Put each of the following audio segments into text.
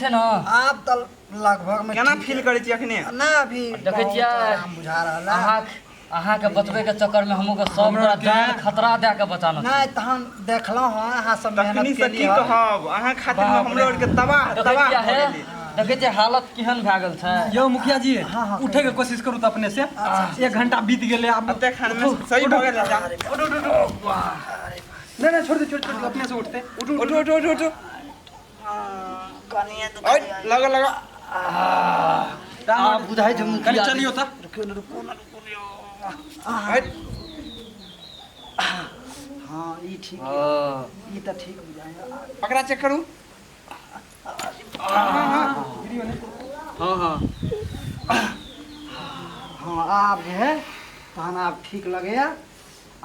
थे ना आप तो लगभग में केना फील करै छी अखने ना अभी देखै छियै बुझा रहल अहाँ के बचबे के चक्कर में हमहू के सब जान खतरा दे के बचाना नहीं तहन देखलहुं हां अहाँ सब तखनी मेहनत से केली की कहब अहाँ खातिर में हमरो और के तबाह तबाह भ गेली देखै छियै हालत केहन भए गेल छै यो मुखिया जी हाँ, उठे के कोशिश करू तो अपने से 1 घंटा बीत गेले अब अब खान में सही भ गेल जा नहीं छोड़ दे अपने से उठते उठो कनिया तो ओए लगा लगा आ बुझाइ छै कल मुखिया चलियो त ओए हां ई ठीक है ई तो ठीक बुझाया पकड़ा चेक करू हां हां हाँ आप जो है तहन आप ठीक लगे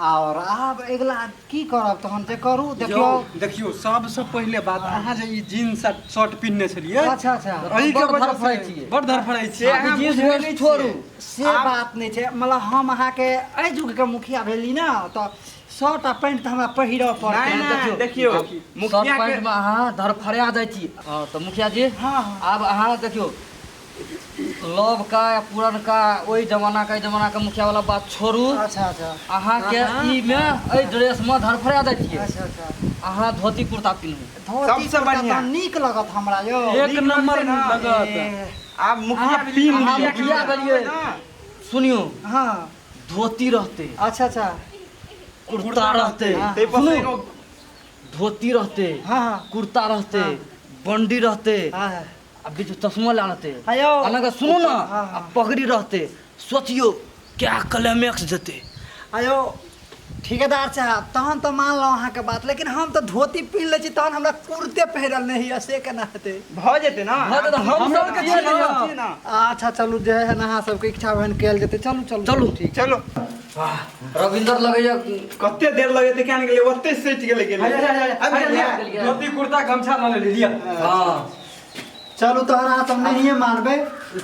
और आप अगला की करब तहन जे करू देखियो देखियो सबसे पहले बात अहाँ जे ई जीन्स शर्ट पिन्ने छलिए अच्छा अच्छा एही के बड़ वजह धरफड़ै से छियै। बड़ धरफड़ै से छियै अहाँ जींस बुझै भेल छोड़ू से बात नहीं है मतलब हम अहाँ के एहि जुग के मुखिया भेली ना तो शर्ट आ पैंट हमरा पहिरऽ पड़तै नहीं देखियो शर्ट मुखिया के पैंट में अहाँ धरफड़ा जाइ छी तो मुखिया जी हाँ हाँ अब अहाँ देखियो लव का या पुरन का वही जमाना का जमाना का मुखिया वाला बात छोड़ू अच्छा अच्छा अहाँ के ई में एहि ड्रेस में धरफड़ा जाइ छियै अच्छा अच्छा अहाँ धोती कुर्ता पिन्हू धोती सबसे कुर्ता बढ़िया। तो नीक लगत हमरा यो एक नंबर ना। लगत आप मुखिया अहाँ पिन अहाँ लिया मुखिया बनिए सुनियो हाँ धोती रहते अच्छा अच्छा कुर्ता रहते हाँ। ते पर सुनू, एगो धोती रहते हाँ हाँ कुर्ता रहते बंडी रहते हाँ आ बीच में चश्मा लानते आयो अनका सुनो ना हाँ, आ पगड़ी रहते सोचियो क्या क्लाइमैक्स देते आयो ठेकेदार साहब तहन तो मान लो अहाँ के बात लेकिन हम तो धोती पहन ले छी तहन हमरा कुर्ते पहिरल नहीं है से केना हेतै भ जेते ना हाँ, तो हम हमरा सब के छियै छियै ना। छी ना अच्छा चलू जे है ना अहाँ सबके इच्छा बहन कयल जेतै चलू चलू चलू। ठीक चलो रविंदर लगैया कते देर लगे ते केन गेले ओते सेट गेले गेले धोती कुर्ता गमछा ल ले लिया हाँ चलू तहन अहाँ सब नहीं मानबै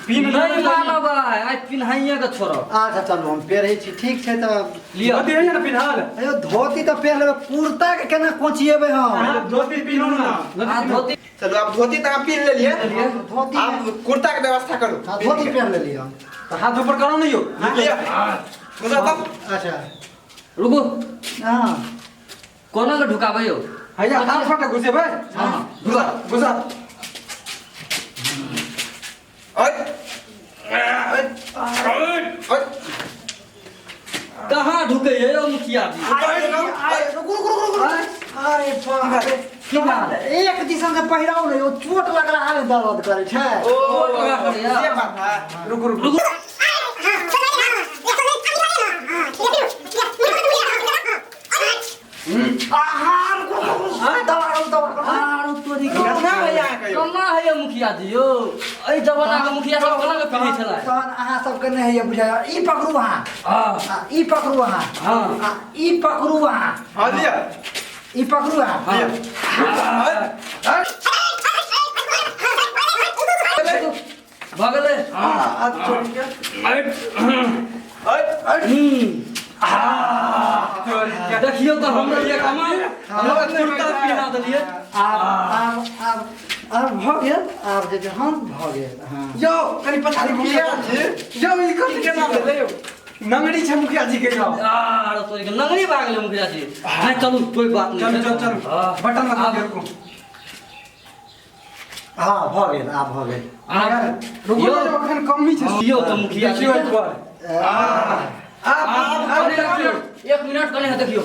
पिन नहीं मानब आज पिन्हाइए के छोड़ब अच्छा चलू हम पहिरै छी ठीक छै तऽ लिया धोती है ना पिन्हाल अयो धोती तऽ पहिर लेबै कुर्ता के केना कोचिएबै हम धोती पिनू ना आ धोती चलो आप धोती तक पिन ले लिए धोती आप कुर्ता के व्यवस्था करो हाँ, धोती पहिर लेली हम तो हाथ ऊपर करो नहीं हो लिया मुझे तब अच्छा रुको हाँ कोना के ढुकाबै यौ हैया हाथ फटा घुसे भाई हाँ गुजा गुजा ओए ओए कहाँ ढुके यौ मुखिया जी अरे बाप रे की बात एक दिशा से पहिराउ नहीं ओ चोट लग रहा है दर्द करे छै ओ लगा कर यार। ये बात है रुको रुको आरो तोरी के केतना भैया के यो कमा है मुखिया जी यौ एहि जमाना के मुखिया सब कोना के पिन्है छलै तहन अहाँ सबके नहीं है बुझाय ई पकड़ू अहाँ हां ई पकड़ू अहाँ हाँ। ई पकड़ू अहाँ हां लिया ई पकड़ू अहाँ भगले अब चोरी के देखियो तो हमरा लिए कमा हमरा कुर्ता पिन्हा देलिए अब भ गेल आब जे हम भ गेल हाँ यो कनी पछाड़ी मुखिया जी यो ई कथि के नाम ले यो नंगड़ी छै मुखिया जी के जाओ आरो तोरी के नंगरी भागले मुखिया जी नहीं चलू कोई बात नहीं चल बटन लगा दे रुको हाँ भ गेल आब भ गेल रुको यो जो अखन कमी छै यो तो मुखिया जी देखियो एक बार एक मिनट कने है देखियो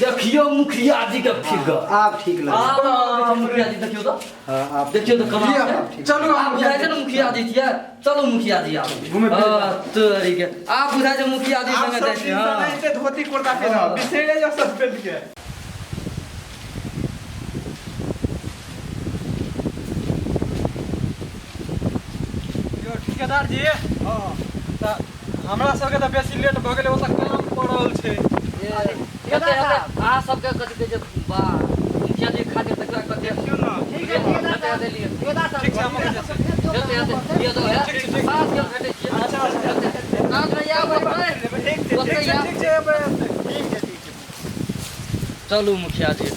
देखियो मुखिया जी के फिगर आब ठीक लगे मुखिया जी देखियो तो हाँ आप देखियो तो कमा चलो आप बुझाइ छै ना मुखिया जी छियै चलो मुखिया जी आप घूमे फिरे तोरी के आप बुझाइ छै मुखिया जी आप संगे सब जाइ छै दिन हां समय से धोती कुर्ता पहनो बिसेरे जो सब पहन के यो ठेकेदार जी हां त हमरा सबके त बेसी लेट भ गेलै ओतऽ काम पड़ल छै अहाँ सबके कथी कहै छै बा मुखिया जी खातिर तक कथी क्यों ना ठीक है ठेकेदार देलिए ठीक छै हम ये तो है बात के भेटै छियै अच्छा काज में या ठीक ओतै या ठीक छै चलू मुखिया जी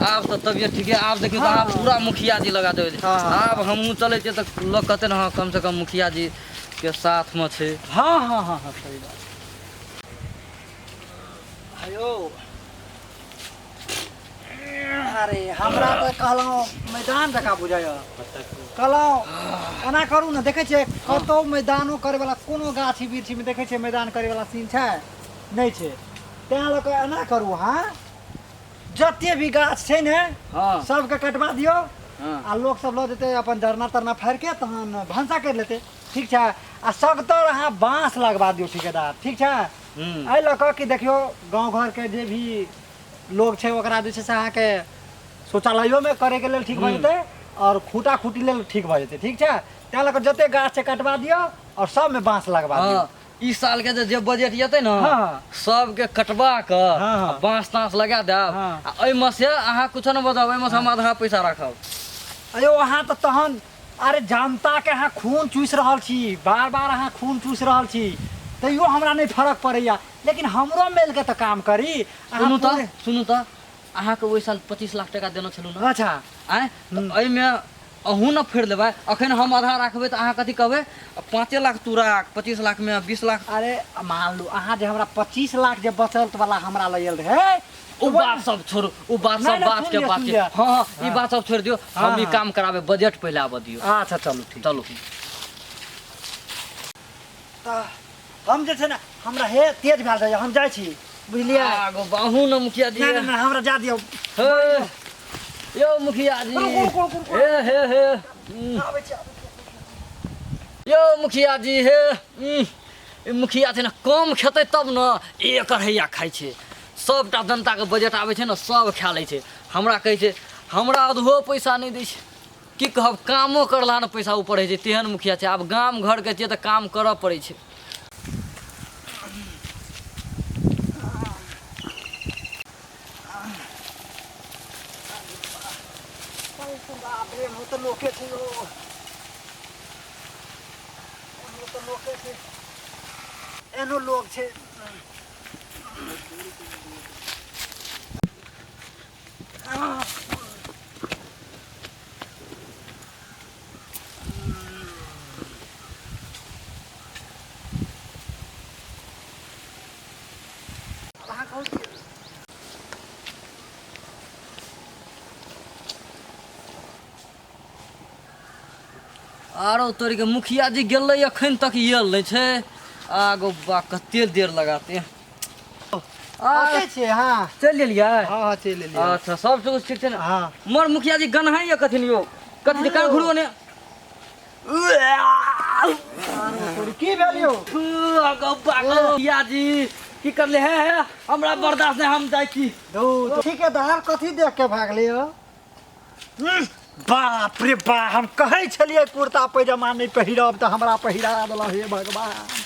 आब तो तबियत ठीक है। आब देखियो तो हाँ। आप पूरा मुखिया जी लगा देबै। हाँ, हाँ। आब हमहूँ चलै छियै तऽ लोग कहतै ने हाँ कम से कम मुखिया जी के साथ में छै। हाँ हाँ हाँ हाँ सही बात। आयो अरे हमरा तो कहलहुँ मैदान जकाँ बुझाय कहलहुँ एना करू ने देखै छियै कतौ मैदानो करैवला कोनो गाछी वृक्षीमे देखै छियै मैदान करैवला सीन छै नहि छै। तेँ लऽ कऽ एना करू हाँ जते भी गाछ छै ने हाँ सबके कटवा दियौ हाँ आ लोग सब लऽ जेतै अपन जरना तरना फाड़ि के तहन भनसा करि लेतै ठीक छै। आ सगतर अहाँ बाँस लगवा दियौ ठिकेदार ठीक छै। एहि लऽ कऽ कि देखियौ गाँव घरके जे भी लोग छै ओकरा जे छै से अहाँके शौचालयोमे करैके लेल ठीक भऽ जेतै और खूटा खूटी लेल ठीक भऽ जेतै ठीक छै। तेँ लऽ कऽ जते गाछ छै कटवा दियौ और सबमे बाँस लगवा दियौ। हाँ ई साल के जे बजट येतै ने हाँ। सबके कटवा के हाँ, हाँ। बाँस ताँस लगा देब। हाँ। आ एहिमे से अहाँ कुछो नहि बताउ, एहिमे से हम आधा पैसा राखब। अयो अहाँ तऽ तहन अरे जनताके अहाँ खून चूसि रहल छी, बार बार अहाँ खून चूसि रहल छी तैयो हमरा नहि फर्क पड़ैया। लेकिन हमरो मिलके तऽ काम करी। अहाँ सुनू तऽ अहाँके ओहि साल 25 लाख टका देने छलहुँ ने अच्छा आँय तऽ एहिमे अहूँ ने फेर लेबै। अखन हम आधा राखबै तऽ अहाँ कथी कहबै 5 लाख तू राख, 25 लाखमे 20 लाख। अरे मान लू अहाँ जे हमरा 25 लाख जे बचल वाला हमरा लेल रहे ओ बात सब छोड़ू, ओ बात नहीं, सब नहीं, बात सुन के लिया, बात सुन के लिया। हाँ हाँ ई बात सब छोड़ दियो। हाँ, हम ई हाँ। काम कराबे, बजट पहले आबऽ दियो। अच्छा चलू ठीक चलू तऽ हम जे छै ने हमरा हे तेज भए जाइए हम जाइ छी बुझलियै। आगो बाहू ने मुखिया जी। नहीं नहीं नहीं, हमरा जा दियौ। हे यो मुखिया जी रुकू, रुकू, रुकू। हे आबै छी, आबै छी। यो मुखिया जी हे ई मुखिया छै ने कम खेतै तब ने एक अढ़ैया खाइ छै। सबटा जनताके बजट आबै छै ने सब खा लै छै। हमरा कहै छै हमरा अधो पैसा नहि दै छै। की कहब कामो करला ने पैसा ऊपर होइ छै तेहन मुखिया छै। आब गाम घरके छियै तऽ काम करऽ पड़ै छै। बाप रे म त लोके छै यो म त लोके छै एनो लोग छै। अहाँ कहू कि आरो तोरी के मुखिया जी गेलै अखन तक आयल नहीं छै। आगो बा कते देर लगाते आते छै हाँ चल लेलियै। हाँ हाँ चलि एलियै। अच्छा सब कुछ ठीक छै ने। हाँ मर मुखिया जी गन्हाई या कथिन यो कथि कान घुरो ने की भेल यौ आगो बागो मुखिया जी की करले है हमरा बर्दाश्त नहीं, हम जाई छी। धू ठिकेदार कथी देख के भागले हो। बाप रे बा हम कहै छलियै कुर्ता पैजामा नहीं पहिरब तऽ हमरा पहिरा देलक हे भगवान।